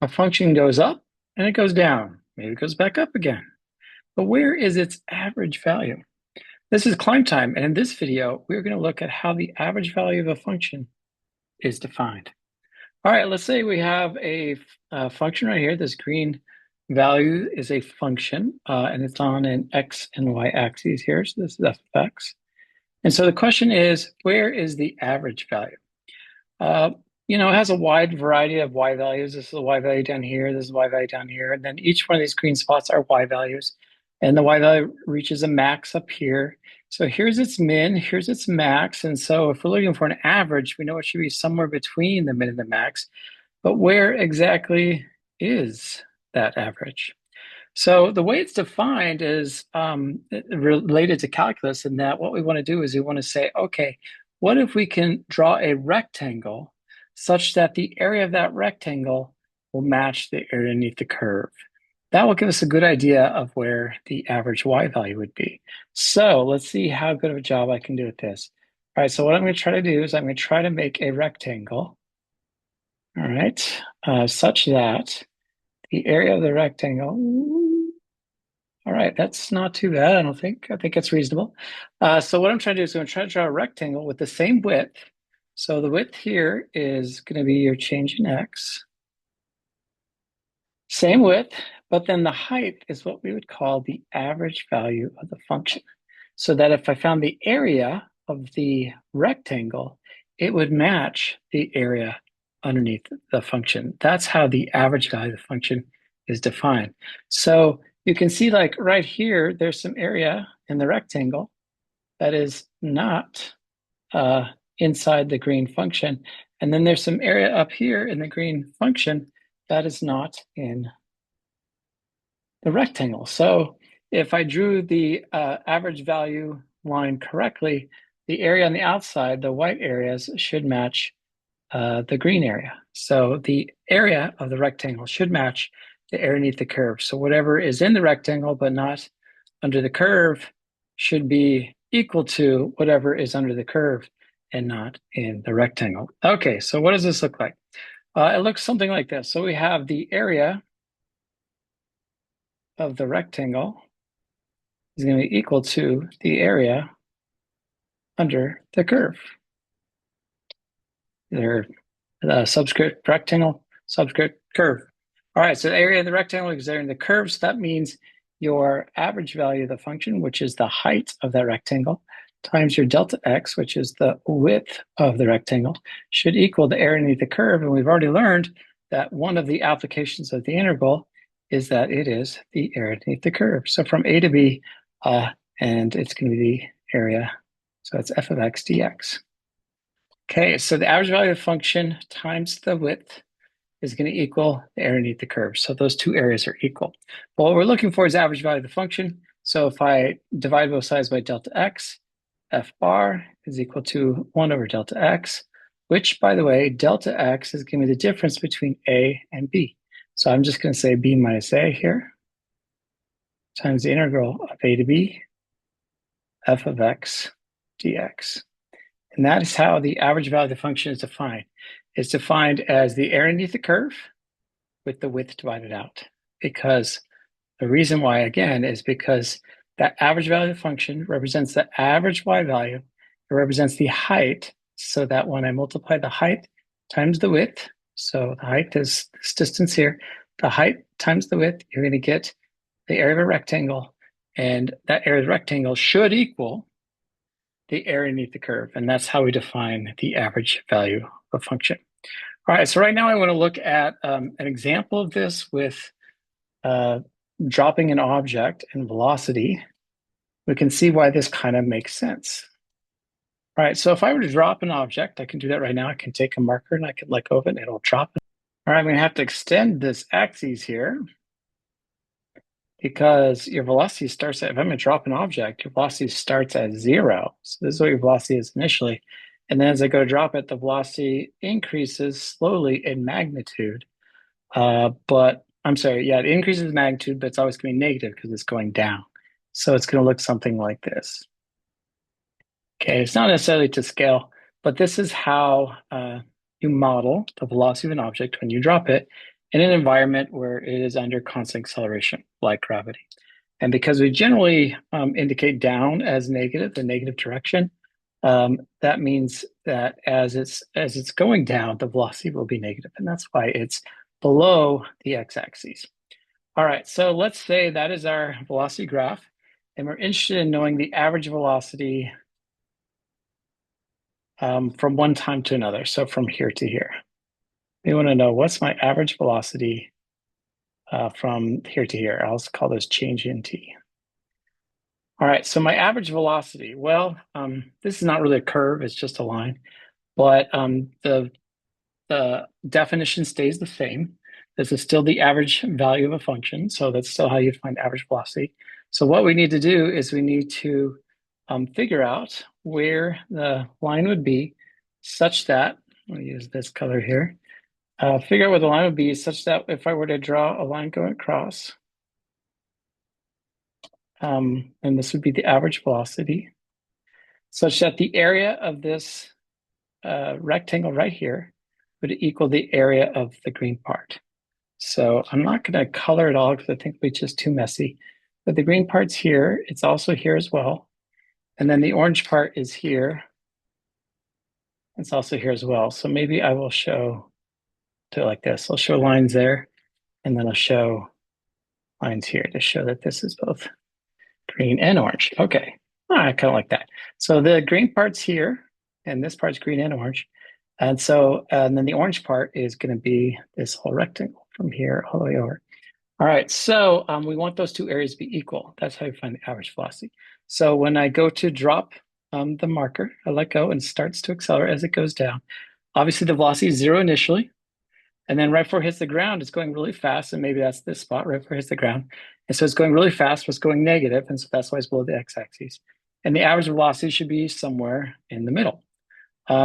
A function goes up and it goes down. Maybe it goes back up again. But where is its average value? This is climb time, and in this video, we're going to look at how the average value of a function is defined. All right, let's say we have a function right here. This green value is a function, and it's on an x and y axes here. So this is f of x. And so the question is, where is the average value? It has a wide variety of y values. This is a y value down here. This is a y value down here. And then each one of these green spots are y values. And the y value reaches a max up here. So here's its min, here's its max. And so if we're looking for an average, we know it should be somewhere between the min and the max. But where exactly is that average? So the way it's defined is related to calculus, in that what we want to do is we want to say, okay, what if we can draw a rectangle such that the area of that rectangle will match the area underneath the curve? That will give us a good idea of where the average y value would be. So let's see how good of a job I can do with this. All right, so what I'm going to try to do is I'm going to try to make a rectangle, all right, such that the area of the rectangle, all right, that's not too bad, I don't think. I think it's reasonable. So what I'm trying to do is I'm going to try to draw a rectangle with the same width. So the width here is going to be your change in x. Same width, but then the height is what we would call the average value of the function. So that if I found the area of the rectangle, it would match the area underneath the function. That's how the average value of the function is defined. So you can see, like right here, there's some area in the rectangle that is not inside the green function. And then there's some area up here in the green function that is not in the rectangle. So if I drew the average value line correctly, the area on the outside, the white areas, should match the green area. So the area of the rectangle should match the area underneath the curve. So whatever is in the rectangle but not under the curve should be equal to whatever is under the curve and not in the rectangle. Okay, so what does this look like? It looks something like this. So we have the area of the rectangle is going to be equal to the area under the curve. They're subscript rectangle, subscript curve. All right, so the area of the rectangle is there in the curve, so that means your average value of the function, which is the height of that rectangle, times your delta x, which is the width of the rectangle, should equal the area underneath the curve. And we've already learned that one of the applications of the integral is that it is the area underneath the curve. So from a to b, and it's going to be the area. So it's f of x dx. Okay, so the average value of the function times the width is going to equal the area underneath the curve. So those two areas are equal. But what we're looking for is average value of the function. So if I divide both sides by delta x, f bar is equal to 1 over delta x, which, by the way, delta x is giving me the difference between a and b. So I'm just going to say b minus a here, times the integral of a to b, f of x dx. And that is how the average value of the function is defined. It's defined as the area underneath the curve with the width divided out. Because the reason why, again, is because that average value of the function represents the average y value. It represents the height, so that when I multiply the height times the width, so the height is this distance here, the height times the width, you're going to get the area of a rectangle, and that area of the rectangle should equal the area underneath the curve. And that's how we define the average value of a function. All right, so right now I want to look at an example of this with dropping an object and velocity. We can see why this kind of makes sense. All right, so if I were to drop an object, I can do that right now. I can take a marker and I can let go of it and it'll drop it. All right, I'm going to have to extend this axis here because your velocity starts at, if I'm going to drop an object, your velocity starts at 0. So this is what your velocity is initially. And then as I go to drop it, the velocity increases slowly in magnitude. But I'm sorry, yeah, it increases in magnitude, but it's always going to be negative because it's going down. So it's going to look something like this. Okay, it's not necessarily to scale, but this is how you model the velocity of an object when you drop it. in an environment where it is under constant acceleration, like gravity. And because we generally indicate down as negative, the negative direction, that means that as it's going down, the velocity will be negative, and that's why it's below the x-axis. All right, so let's say that is our velocity graph, and we're interested in knowing the average velocity from one time to another, so from here to here. We want to know what's my average velocity from here to here. I'll call this change in t. All right, so my average velocity, well, this is not really a curve, it's just a line, but the definition stays the same. This is still the average value of a function, so that's still how you find average velocity. So what we need to do is we need to figure out where the line would be such that, I'll use this color here, figure out where the line would be such that if I were to draw a line going across, and this would be the average velocity, such that the area of this rectangle right here would equal the area of the green part. So I'm not going to color it all because I think it'd be just too messy. But the green part's here. It's also here as well. And then the orange part is here. It's also here as well. So maybe I will do it like this. I'll show lines there, and then I'll show lines here to show that this is both green and orange. Okay, I kind of like that. So the green part's here, and this part's green and orange. And then the orange part is going to be this whole rectangle from here all the way over. All right, so we want those two areas to be equal. That's how you find the average velocity. So when I go to drop the marker, I let go and it starts to accelerate as it goes down. Obviously, the velocity is 0 initially. And then right before it hits the ground, it's going really fast. And maybe that's this spot right before it hits the ground. And so it's going really fast, but it's going negative. And so that's why it's below the x-axis. And the average velocity should be somewhere in the middle.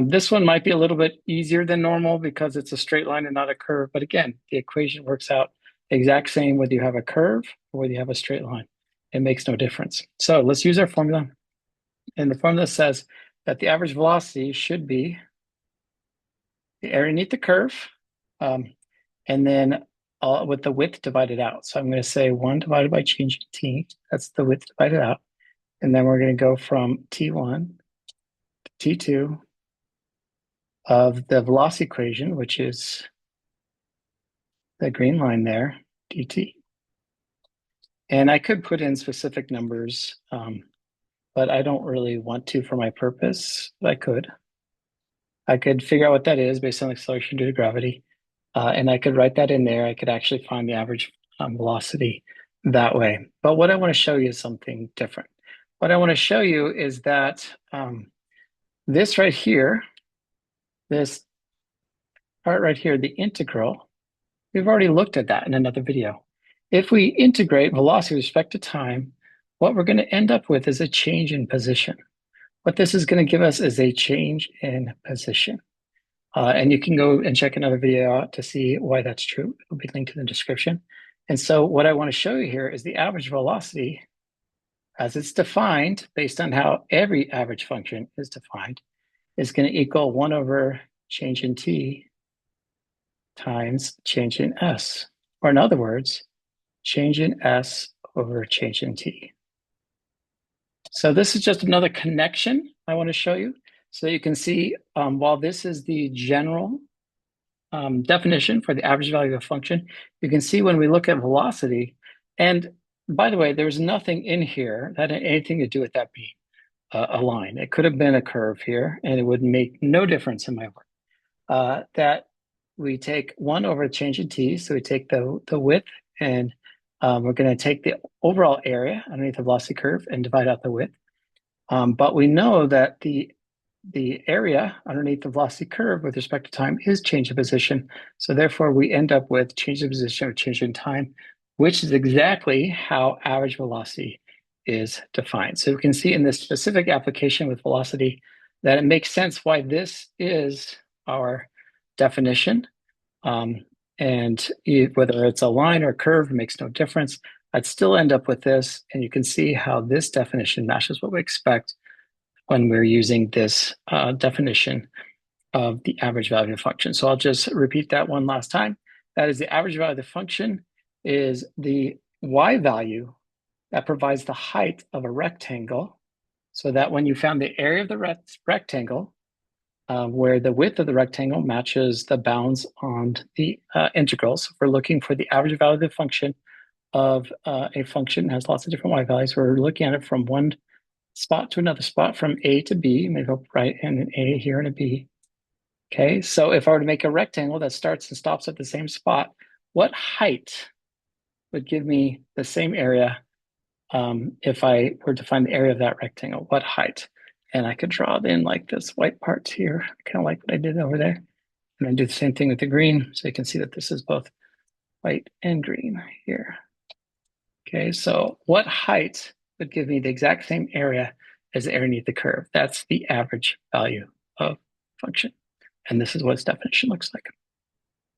This one might be a little bit easier than normal because it's a straight line and not a curve. But again, the equation works out exact same whether you have a curve or whether you have a straight line. It makes no difference. So let's use our formula. And the formula says that the average velocity should be the area underneath the curve, and then with the width divided out. So I'm going to say 1 divided by change in t. That's the width divided out. And then we're going to go from t1 to t2 of the velocity equation, which is the green line there, dt. And I could put in specific numbers, but I don't really want to for my purpose. I could figure out what that is based on acceleration due to gravity, and I could write that in there. I could actually find the average velocity that way. But what I want to show you is something different. What I want to show you is that this right here, this part right here, the integral, we've already looked at that in another video. If we integrate velocity with respect to time, what we're going to end up with is a change in position. What this is going to give us is a change in position. And you can go and check another video out to see why that's true. It'll be linked in the description. And so what I want to show you here is the average velocity as it's defined based on how every average function is defined is going to equal 1 over change in t times change in s. Or in other words, change in s over change in t. So this is just another connection I want to show you. So you can see while this is the general definition for the average value of a function, you can see when we look at velocity, and by the way, there's nothing in here that had anything to do with that being a line. It could have been a curve here, and it would make no difference in my work. That we take 1 over change in t, so we take the width, and we're going to take the overall area underneath the velocity curve and divide out the width. But we know that the area underneath the velocity curve with respect to time is change in position. So therefore, we end up with change in position or change in time, which is exactly how average velocity is defined. So we can see in this specific application with velocity that it makes sense why this is our definition. And whether it's a line or a curve, it makes no difference. I'd still end up with this, and you can see how this definition matches what we expect when we're using this definition of the average value of function. So I'll just repeat that one last time. That is the average value of the function is the y value that provides the height of a rectangle, so that when you found the area of the rectangle, where the width of the rectangle matches the bounds on the integral. So if we're looking for the average value of the function of a function that has lots of different y values, we're looking at it from one spot to another spot, from A to B, maybe I'll write in an A here and a B. Okay, so if I were to make a rectangle that starts and stops at the same spot, what height would give me the same area if I were to find the area of that rectangle? What height? And I could draw it in like this white part here, kind of like what I did over there. And then do the same thing with the green, so you can see that this is both white and green here. Okay, so what height would give me the exact same area as the area underneath the curve? That's the average value of function. And this is what its definition looks like.